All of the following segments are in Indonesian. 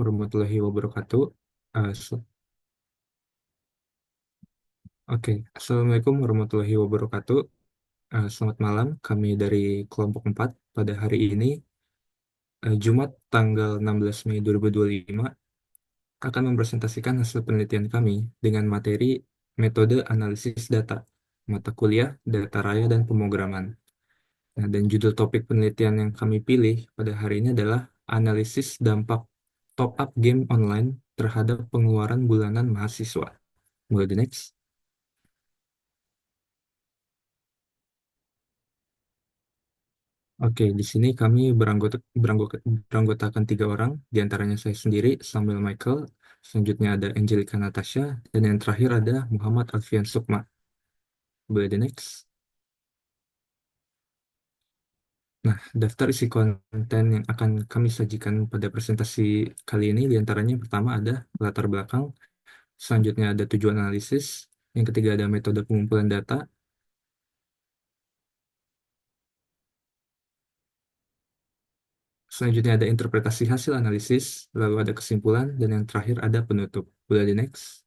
warahmatullahi wabarakatuh. Eh, se- Oke, Assalamualaikum warahmatullahi wabarakatuh. Selamat malam, kami dari kelompok 4 pada hari ini, Jumat tanggal 16 Mei 2025, akan mempresentasikan hasil penelitian kami dengan materi metode analisis data, mata kuliah, data raya, dan pemrograman. Nah, dan judul topik penelitian yang kami pilih pada hari ini adalah analisis dampak top-up game online terhadap pengeluaran bulanan mahasiswa. Boleh di next? Oke, di sini kami beranggotakan 3 orang, di antaranya saya sendiri, Samuel Michael, selanjutnya ada Angelica Natasha, dan yang terakhir ada Muhammad Alfian Sukma. Boleh di next. Nah, daftar isi konten yang akan kami sajikan pada presentasi kali ini, di antaranya yang pertama ada latar belakang, selanjutnya ada tujuan analisis, yang ketiga ada metode pengumpulan data, selanjutnya ada interpretasi hasil analisis, lalu ada kesimpulan, dan yang terakhir ada penutup. Boleh di next.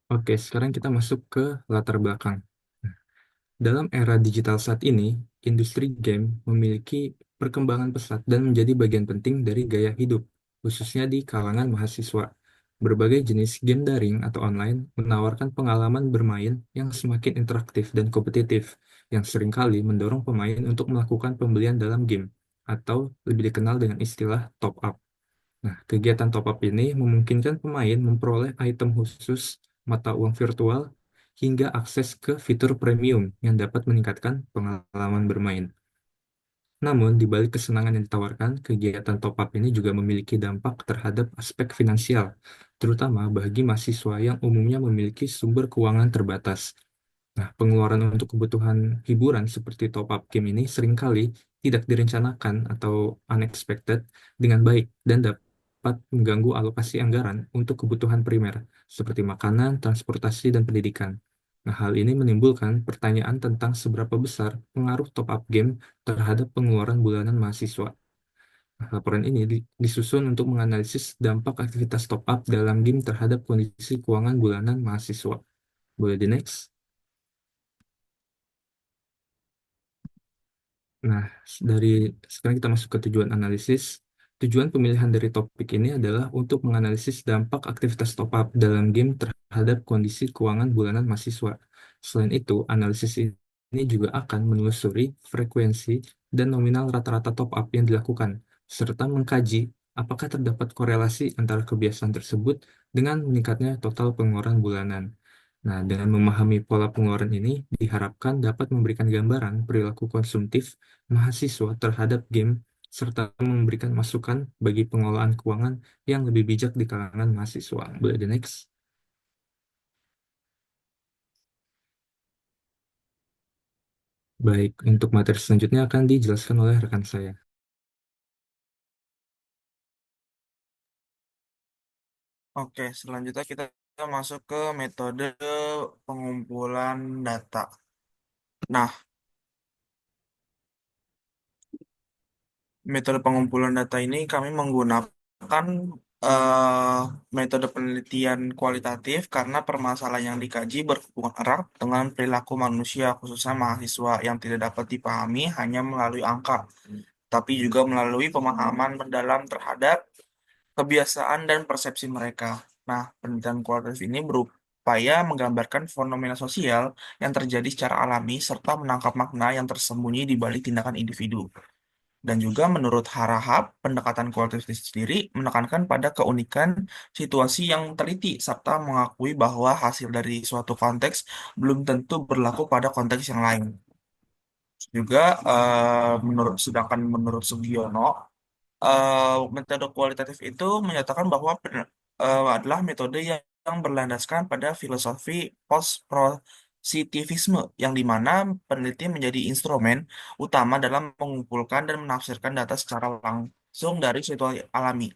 Oke, sekarang kita masuk ke latar belakang. Dalam era digital saat ini, industri game memiliki perkembangan pesat dan menjadi bagian penting dari gaya hidup, khususnya di kalangan mahasiswa. Berbagai jenis game daring atau online menawarkan pengalaman bermain yang semakin interaktif dan kompetitif, yang seringkali mendorong pemain untuk melakukan pembelian dalam game, atau lebih dikenal dengan istilah top up. Nah, kegiatan top up ini memungkinkan pemain memperoleh item khusus, mata uang virtual, hingga akses ke fitur premium yang dapat meningkatkan pengalaman bermain. Namun, di balik kesenangan yang ditawarkan, kegiatan top up ini juga memiliki dampak terhadap aspek finansial, terutama bagi mahasiswa yang umumnya memiliki sumber keuangan terbatas. Nah, pengeluaran untuk kebutuhan hiburan seperti top up game ini seringkali tidak direncanakan atau unexpected dengan baik dan dapat mengganggu alokasi anggaran untuk kebutuhan primer seperti makanan, transportasi, dan pendidikan. Nah, hal ini menimbulkan pertanyaan tentang seberapa besar pengaruh top up game terhadap pengeluaran bulanan mahasiswa. Nah, laporan ini disusun untuk menganalisis dampak aktivitas top up dalam game terhadap kondisi keuangan bulanan mahasiswa. Boleh di next? Nah, dari sekarang kita masuk ke tujuan analisis. Tujuan pemilihan dari topik ini adalah untuk menganalisis dampak aktivitas top up dalam game terhadap kondisi keuangan bulanan mahasiswa. Selain itu, analisis ini juga akan menelusuri frekuensi dan nominal rata-rata top up yang dilakukan, serta mengkaji apakah terdapat korelasi antara kebiasaan tersebut dengan meningkatnya total pengeluaran bulanan. Nah, dengan memahami pola pengeluaran ini, diharapkan dapat memberikan gambaran perilaku konsumtif mahasiswa terhadap game, serta memberikan masukan bagi pengelolaan keuangan yang lebih bijak di kalangan mahasiswa. Boleh di next? Baik, untuk materi selanjutnya akan dijelaskan oleh rekan saya. Oke, selanjutnya kita masuk ke metode pengumpulan data. Nah, metode pengumpulan data ini kami menggunakan metode penelitian kualitatif karena permasalahan yang dikaji berhubungan erat dengan perilaku manusia, khususnya mahasiswa yang tidak dapat dipahami hanya melalui angka, tapi juga melalui pemahaman mendalam terhadap kebiasaan dan persepsi mereka. Nah, penelitian kualitatif ini berupaya menggambarkan fenomena sosial yang terjadi secara alami serta menangkap makna yang tersembunyi di balik tindakan individu. Dan juga menurut Harahap, pendekatan kualitatif sendiri menekankan pada keunikan situasi yang teliti serta mengakui bahwa hasil dari suatu konteks belum tentu berlaku pada konteks yang lain. Juga sedangkan menurut Sugiono, metode kualitatif itu menyatakan bahwa adalah metode yang berlandaskan pada filosofi post-positivisme, yang dimana peneliti menjadi instrumen utama dalam mengumpulkan dan menafsirkan data secara langsung dari situasi alami.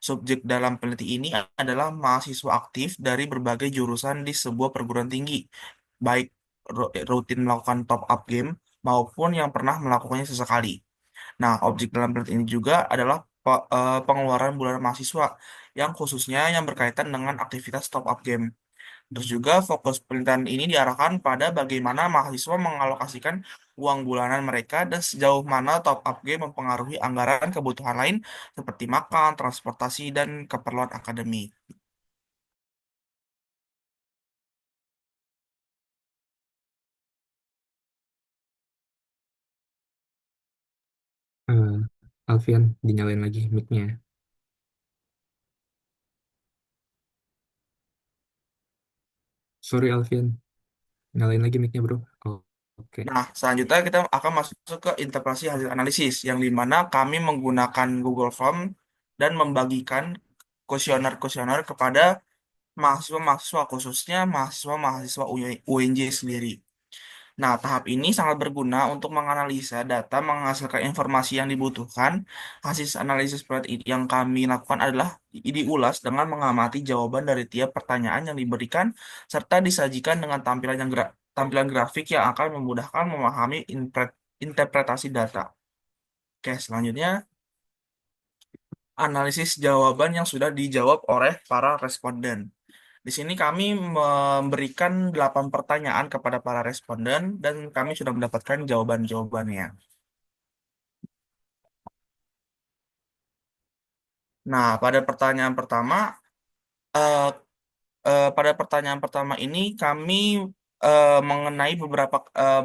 Subjek dalam peneliti ini adalah mahasiswa aktif dari berbagai jurusan di sebuah perguruan tinggi, baik rutin melakukan top up game maupun yang pernah melakukannya sesekali. Nah, objek dalam penelitian ini juga adalah pengeluaran bulanan mahasiswa yang khususnya yang berkaitan dengan aktivitas top up game. Terus juga fokus penelitian ini diarahkan pada bagaimana mahasiswa mengalokasikan uang bulanan mereka dan sejauh mana top up game mempengaruhi anggaran kebutuhan lain seperti makan, transportasi, dan keperluan akademik. Eh, Alfian, dinyalain lagi mic-nya. Sorry Alfian, nyalain lagi mic-nya bro. Oh, oke. Nah, selanjutnya kita akan masuk ke interpretasi hasil analisis, yang dimana kami menggunakan Google Form dan membagikan kuesioner-kuesioner kepada mahasiswa-mahasiswa, khususnya mahasiswa-mahasiswa UNJ sendiri. Nah, tahap ini sangat berguna untuk menganalisa data, menghasilkan informasi yang dibutuhkan. Hasil analisis yang kami lakukan adalah diulas dengan mengamati jawaban dari tiap pertanyaan yang diberikan, serta disajikan dengan tampilan grafik yang akan memudahkan memahami interpretasi data. Oke, selanjutnya analisis jawaban yang sudah dijawab oleh para responden. Di sini kami memberikan 8 pertanyaan kepada para responden dan kami sudah mendapatkan jawaban-jawabannya. Nah, eh, pada pertanyaan pertama ini kami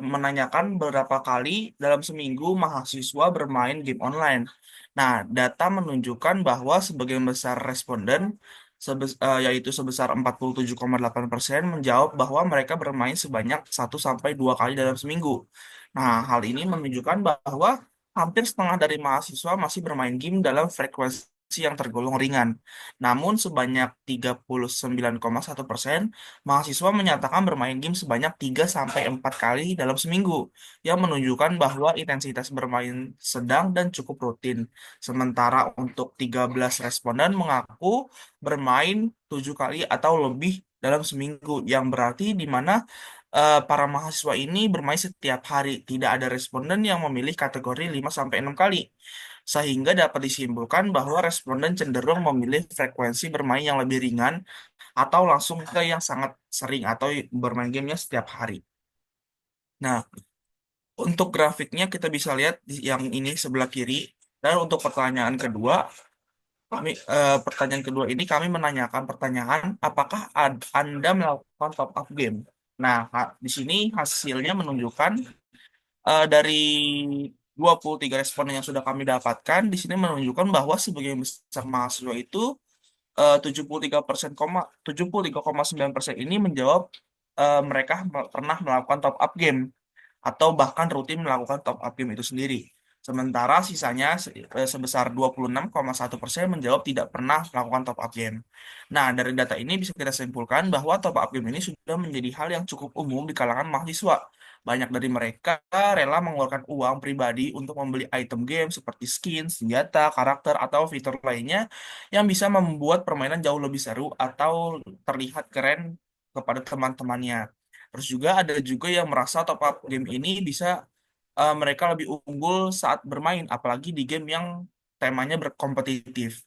menanyakan beberapa kali dalam seminggu mahasiswa bermain game online. Nah, data menunjukkan bahwa sebagian besar responden yaitu sebesar 47,8% menjawab bahwa mereka bermain sebanyak 1 sampai 2 kali dalam seminggu. Nah, hal ini menunjukkan bahwa hampir setengah dari mahasiswa masih bermain game dalam frekuensi yang tergolong ringan. Namun sebanyak 39,1% mahasiswa menyatakan bermain game sebanyak 3 sampai 4 kali dalam seminggu, yang menunjukkan bahwa intensitas bermain sedang dan cukup rutin. Sementara untuk 13 responden mengaku bermain 7 kali atau lebih dalam seminggu, yang berarti di mana para mahasiswa ini bermain setiap hari. Tidak ada responden yang memilih kategori 5 sampai 6 kali. Sehingga dapat disimpulkan bahwa responden cenderung memilih frekuensi bermain yang lebih ringan atau langsung ke yang sangat sering atau bermain gamenya setiap hari. Nah, untuk grafiknya kita bisa lihat di yang ini sebelah kiri. Dan untuk pertanyaan kedua ini kami menanyakan pertanyaan, apakah Anda melakukan top up game? Nah, di sini hasilnya menunjukkan dari 23 responden yang sudah kami dapatkan, di sini menunjukkan bahwa sebagian besar mahasiswa itu 73,9% ini menjawab mereka pernah melakukan top up game atau bahkan rutin melakukan top up game itu sendiri. Sementara sisanya sebesar 26,1% menjawab tidak pernah melakukan top up game. Nah, dari data ini bisa kita simpulkan bahwa top up game ini sudah menjadi hal yang cukup umum di kalangan mahasiswa. Banyak dari mereka rela mengeluarkan uang pribadi untuk membeli item game seperti skin, senjata, karakter, atau fitur lainnya yang bisa membuat permainan jauh lebih seru atau terlihat keren kepada teman-temannya. Terus juga ada juga yang merasa top up game ini bisa mereka lebih unggul saat bermain, apalagi di game yang temanya berkompetitif.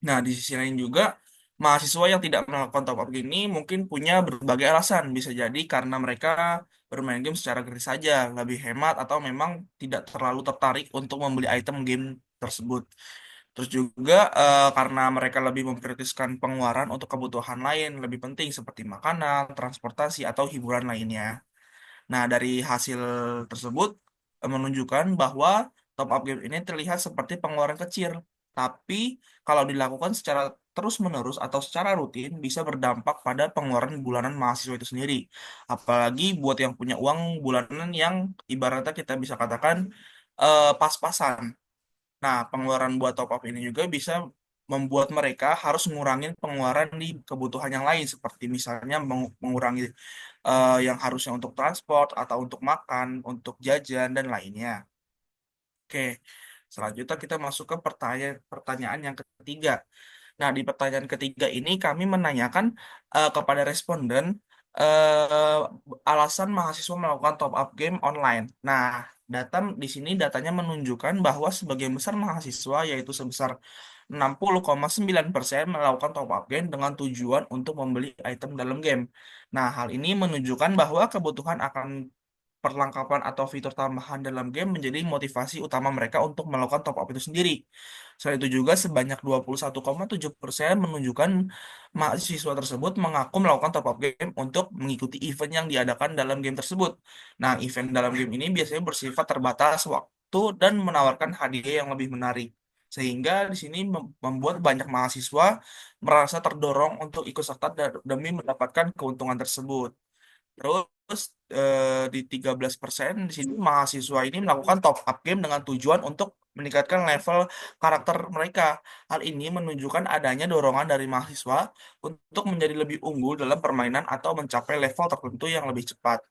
Nah, di sisi lain juga, mahasiswa yang tidak melakukan top up game ini mungkin punya berbagai alasan. Bisa jadi karena mereka bermain game secara gratis saja, lebih hemat, atau memang tidak terlalu tertarik untuk membeli item game tersebut. Terus juga karena mereka lebih memprioritaskan pengeluaran untuk kebutuhan lain lebih penting seperti makanan, transportasi, atau hiburan lainnya. Nah, dari hasil tersebut menunjukkan bahwa top up game ini terlihat seperti pengeluaran kecil, tapi kalau dilakukan secara terus-menerus atau secara rutin bisa berdampak pada pengeluaran bulanan mahasiswa itu sendiri. Apalagi buat yang punya uang bulanan yang ibaratnya kita bisa katakan pas-pasan. Nah, pengeluaran buat top up ini juga bisa membuat mereka harus ngurangin pengeluaran di kebutuhan yang lain, seperti misalnya mengurangi yang harusnya untuk transport atau untuk makan, untuk jajan, dan lainnya. Oke, selanjutnya kita masuk ke pertanyaan yang ketiga. Nah, di pertanyaan ketiga ini kami menanyakan kepada responden eh, alasan mahasiswa melakukan top up game online. Nah, di sini datanya menunjukkan bahwa sebagian besar mahasiswa yaitu sebesar 60,9% melakukan top up game dengan tujuan untuk membeli item dalam game. Nah, hal ini menunjukkan bahwa kebutuhan akan perlengkapan atau fitur tambahan dalam game menjadi motivasi utama mereka untuk melakukan top up itu sendiri. Selain itu juga sebanyak 21,7% menunjukkan mahasiswa tersebut mengaku melakukan top up game untuk mengikuti event yang diadakan dalam game tersebut. Nah, event dalam game ini biasanya bersifat terbatas waktu dan menawarkan hadiah yang lebih menarik. Sehingga di sini membuat banyak mahasiswa merasa terdorong untuk ikut serta demi mendapatkan keuntungan tersebut. Terus di 13% di sini mahasiswa ini melakukan top up game dengan tujuan untuk meningkatkan level karakter mereka. Hal ini menunjukkan adanya dorongan dari mahasiswa untuk menjadi lebih unggul dalam permainan atau mencapai level tertentu yang lebih cepat.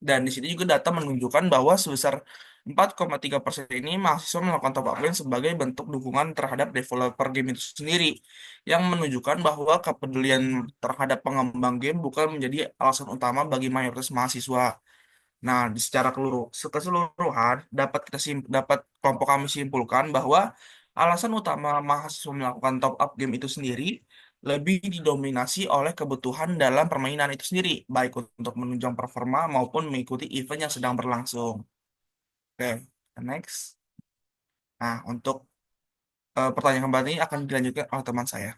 Dan di sini juga data menunjukkan bahwa sebesar 4,3% ini mahasiswa melakukan top up game sebagai bentuk dukungan terhadap developer game itu sendiri, yang menunjukkan bahwa kepedulian terhadap pengembang game bukan menjadi alasan utama bagi mayoritas mahasiswa. Nah, secara keseluruhan dapat kelompok kami simpulkan bahwa alasan utama mahasiswa melakukan top up game itu sendiri lebih didominasi oleh kebutuhan dalam permainan itu sendiri, baik untuk menunjang performa maupun mengikuti event yang sedang berlangsung. Oke, next. Nah, untuk pertanyaan kembali ini akan dilanjutkan oleh teman saya.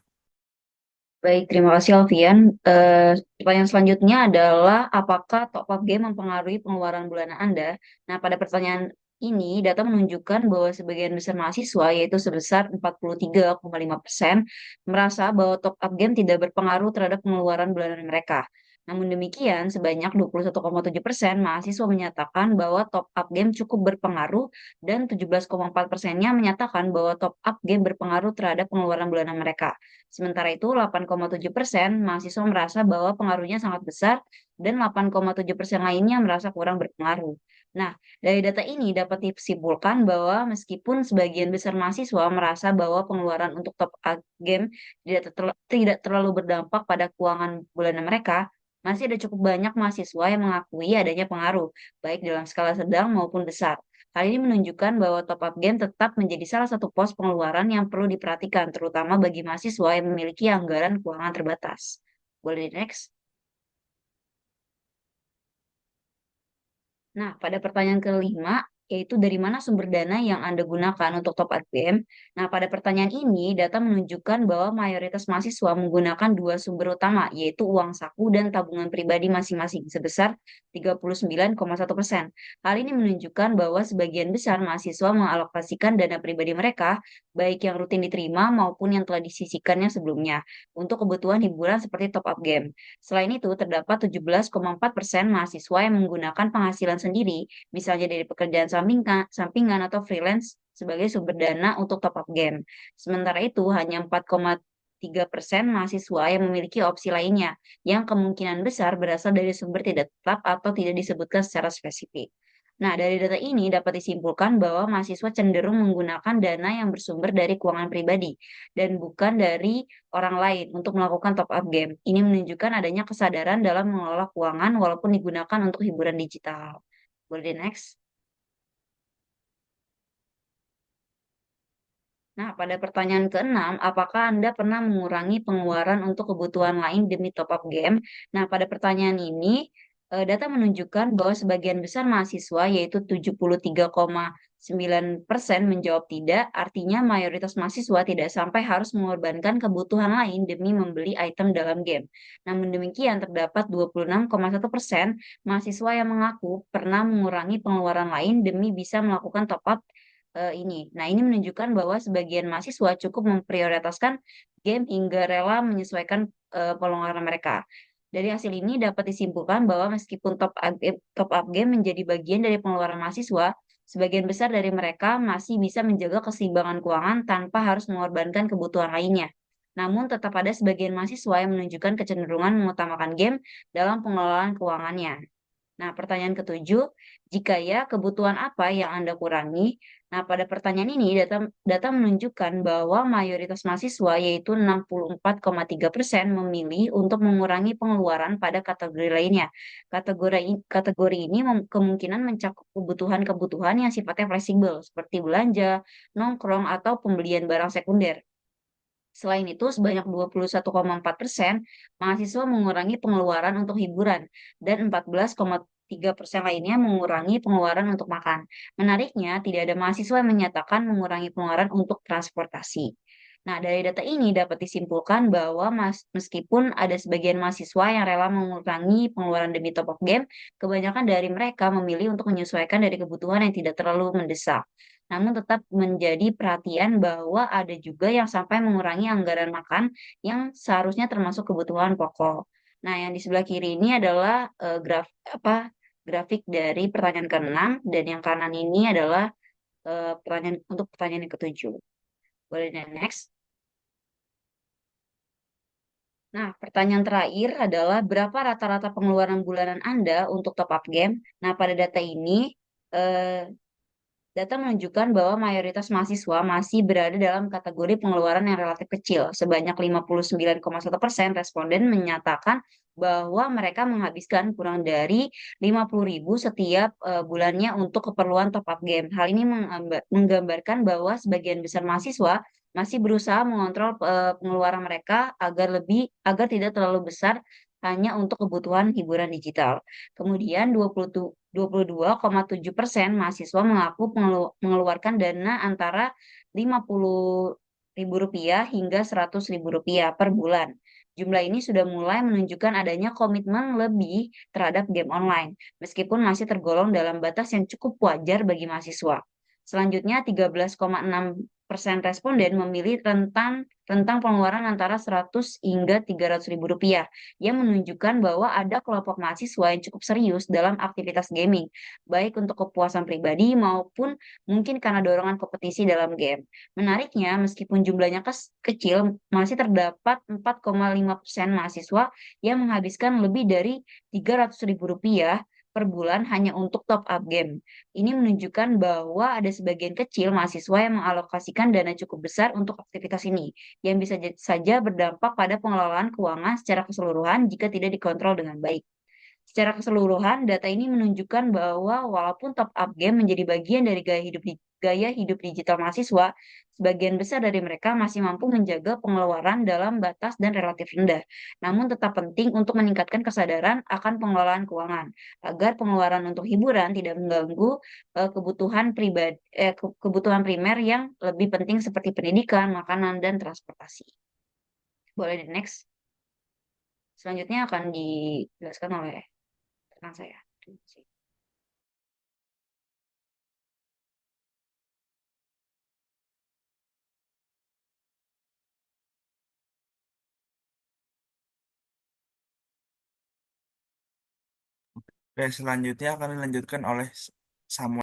Baik, terima kasih Alfian. Pertanyaan selanjutnya adalah apakah top up game mempengaruhi pengeluaran bulanan Anda? Nah, pada pertanyaan ini, data menunjukkan bahwa sebagian besar mahasiswa, yaitu sebesar 43,5%, merasa bahwa top up game tidak berpengaruh terhadap pengeluaran bulanan mereka. Namun demikian, sebanyak 21,7% mahasiswa menyatakan bahwa top up game cukup berpengaruh dan 17,4%-nya menyatakan bahwa top up game berpengaruh terhadap pengeluaran bulanan mereka. Sementara itu, 8,7% mahasiswa merasa bahwa pengaruhnya sangat besar dan 8,7% lainnya merasa kurang berpengaruh. Nah, dari data ini dapat disimpulkan bahwa meskipun sebagian besar mahasiswa merasa bahwa pengeluaran untuk top up game tidak terlalu berdampak pada keuangan bulanan mereka, masih ada cukup banyak mahasiswa yang mengakui adanya pengaruh, baik dalam skala sedang maupun besar. Hal ini menunjukkan bahwa top up game tetap menjadi salah satu pos pengeluaran yang perlu diperhatikan, terutama bagi mahasiswa yang memiliki anggaran keuangan terbatas. Boleh di next? Nah, pada pertanyaan kelima, yaitu dari mana sumber dana yang Anda gunakan untuk top up game? Nah, pada pertanyaan ini, data menunjukkan bahwa mayoritas mahasiswa menggunakan dua sumber utama, yaitu uang saku dan tabungan pribadi masing-masing, sebesar 39,1%. Hal ini menunjukkan bahwa sebagian besar mahasiswa mengalokasikan dana pribadi mereka, baik yang rutin diterima maupun yang telah disisihkannya sebelumnya, untuk kebutuhan hiburan seperti top up game. Selain itu, terdapat 17,4% mahasiswa yang menggunakan penghasilan sendiri, misalnya dari pekerjaan sampingan atau freelance sebagai sumber dana untuk top up game. Sementara itu, hanya 4,3% mahasiswa yang memiliki opsi lainnya, yang kemungkinan besar berasal dari sumber tidak tetap atau tidak disebutkan secara spesifik. Nah, dari data ini dapat disimpulkan bahwa mahasiswa cenderung menggunakan dana yang bersumber dari keuangan pribadi dan bukan dari orang lain untuk melakukan top up game. Ini menunjukkan adanya kesadaran dalam mengelola keuangan walaupun digunakan untuk hiburan digital. Boleh di next? Nah, pada pertanyaan keenam, apakah Anda pernah mengurangi pengeluaran untuk kebutuhan lain demi top up game? Nah, pada pertanyaan ini, data menunjukkan bahwa sebagian besar mahasiswa, yaitu 73,9% menjawab tidak, artinya mayoritas mahasiswa tidak sampai harus mengorbankan kebutuhan lain demi membeli item dalam game. Namun demikian, terdapat 26,1% mahasiswa yang mengaku pernah mengurangi pengeluaran lain demi bisa melakukan top up ini. Nah, ini menunjukkan bahwa sebagian mahasiswa cukup memprioritaskan game hingga rela menyesuaikan pengeluaran mereka. Dari hasil ini dapat disimpulkan bahwa meskipun top up game menjadi bagian dari pengeluaran mahasiswa, sebagian besar dari mereka masih bisa menjaga keseimbangan keuangan tanpa harus mengorbankan kebutuhan lainnya. Namun tetap ada sebagian mahasiswa yang menunjukkan kecenderungan mengutamakan game dalam pengelolaan keuangannya. Nah, pertanyaan ketujuh, jika ya, kebutuhan apa yang Anda kurangi? Nah, pada pertanyaan ini data menunjukkan bahwa mayoritas mahasiswa yaitu 64,3% memilih untuk mengurangi pengeluaran pada kategori lainnya. Kategori ini kemungkinan mencakup kebutuhan-kebutuhan yang sifatnya fleksibel seperti belanja, nongkrong, atau pembelian barang sekunder. Selain itu, sebanyak 21,4% mahasiswa mengurangi pengeluaran untuk hiburan dan 14,3% lainnya mengurangi pengeluaran untuk makan. Menariknya, tidak ada mahasiswa yang menyatakan mengurangi pengeluaran untuk transportasi. Nah, dari data ini dapat disimpulkan bahwa meskipun ada sebagian mahasiswa yang rela mengurangi pengeluaran demi top up game, kebanyakan dari mereka memilih untuk menyesuaikan dari kebutuhan yang tidak terlalu mendesak. Namun tetap menjadi perhatian bahwa ada juga yang sampai mengurangi anggaran makan yang seharusnya termasuk kebutuhan pokok. Nah, yang di sebelah kiri ini adalah grafik dari pertanyaan ke-6 dan yang kanan ini adalah pertanyaan yang ketujuh. Boleh dan next. Nah, pertanyaan terakhir adalah berapa rata-rata pengeluaran bulanan Anda untuk top up game? Nah, pada data ini eh, data menunjukkan bahwa mayoritas mahasiswa masih berada dalam kategori pengeluaran yang relatif kecil. Sebanyak 59,1% responden menyatakan bahwa mereka menghabiskan kurang dari 50.000 setiap bulannya untuk keperluan top up game. Hal ini menggambarkan bahwa sebagian besar mahasiswa masih berusaha mengontrol pengeluaran mereka agar tidak terlalu besar hanya untuk kebutuhan hiburan digital. Kemudian 22,7% mahasiswa mengaku mengeluarkan dana antara Rp50.000 hingga Rp100.000 per bulan. Jumlah ini sudah mulai menunjukkan adanya komitmen lebih terhadap game online, meskipun masih tergolong dalam batas yang cukup wajar bagi mahasiswa. Selanjutnya, 13,6% responden memilih rentang pengeluaran antara 100 hingga Rp300.000 yang menunjukkan bahwa ada kelompok mahasiswa yang cukup serius dalam aktivitas gaming, baik untuk kepuasan pribadi maupun mungkin karena dorongan kompetisi dalam game. Menariknya, meskipun jumlahnya kecil, masih terdapat 4,5% mahasiswa yang menghabiskan lebih dari Rp300.000 per bulan hanya untuk top up game. Ini menunjukkan bahwa ada sebagian kecil mahasiswa yang mengalokasikan dana cukup besar untuk aktivitas ini yang bisa saja berdampak pada pengelolaan keuangan secara keseluruhan jika tidak dikontrol dengan baik. Secara keseluruhan, data ini menunjukkan bahwa walaupun top up game menjadi bagian dari gaya hidup digital mahasiswa, sebagian besar dari mereka masih mampu menjaga pengeluaran dalam batas dan relatif rendah. Namun tetap penting untuk meningkatkan kesadaran akan pengelolaan keuangan, agar pengeluaran untuk hiburan tidak mengganggu kebutuhan primer yang lebih penting seperti pendidikan, makanan, dan transportasi. Boleh di next. Selanjutnya akan dijelaskan oleh rekan saya. Terima kasih. Oke, selanjutnya akan dilanjutkan oleh Samuel.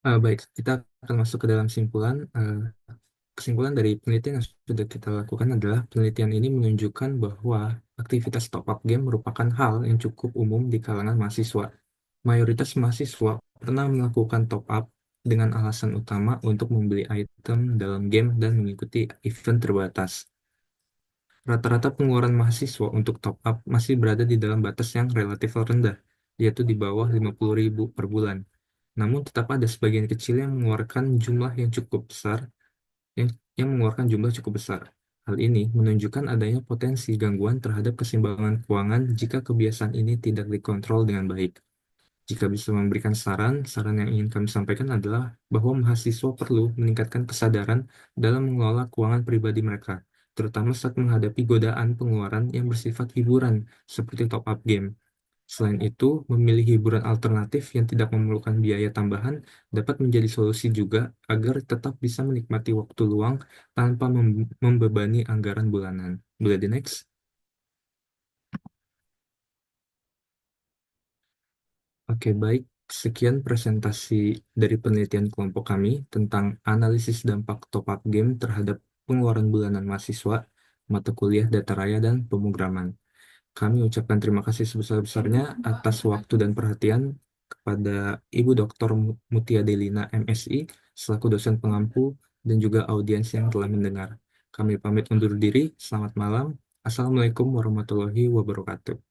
Baik, kita akan masuk ke dalam simpulan. Kesimpulan dari penelitian yang sudah kita lakukan adalah penelitian ini menunjukkan bahwa aktivitas top up game merupakan hal yang cukup umum di kalangan mahasiswa. Mayoritas mahasiswa pernah melakukan top up dengan alasan utama untuk membeli item dalam game dan mengikuti event terbatas. Rata-rata pengeluaran mahasiswa untuk top up masih berada di dalam batas yang relatif rendah, yaitu di bawah 50.000 per bulan. Namun tetap ada sebagian kecil yang mengeluarkan jumlah yang cukup besar, yang, yang mengeluarkan jumlah cukup besar. Hal ini menunjukkan adanya potensi gangguan terhadap keseimbangan keuangan jika kebiasaan ini tidak dikontrol dengan baik. Jika bisa memberikan saran yang ingin kami sampaikan adalah bahwa mahasiswa perlu meningkatkan kesadaran dalam mengelola keuangan pribadi mereka, terutama saat menghadapi godaan pengeluaran yang bersifat hiburan seperti top up game. Selain itu, memilih hiburan alternatif yang tidak memerlukan biaya tambahan dapat menjadi solusi juga agar tetap bisa menikmati waktu luang tanpa membebani anggaran bulanan. Boleh di next? Oke, baik. Sekian presentasi dari penelitian kelompok kami tentang analisis dampak top-up game terhadap pengeluaran bulanan mahasiswa, mata kuliah data raya, dan pemrograman. Kami ucapkan terima kasih sebesar-besarnya atas waktu dan perhatian kepada Ibu Dr. Mutia Delina, MSI, selaku dosen pengampu, dan juga audiens yang telah mendengar. Kami pamit undur diri. Selamat malam. Assalamualaikum warahmatullahi wabarakatuh.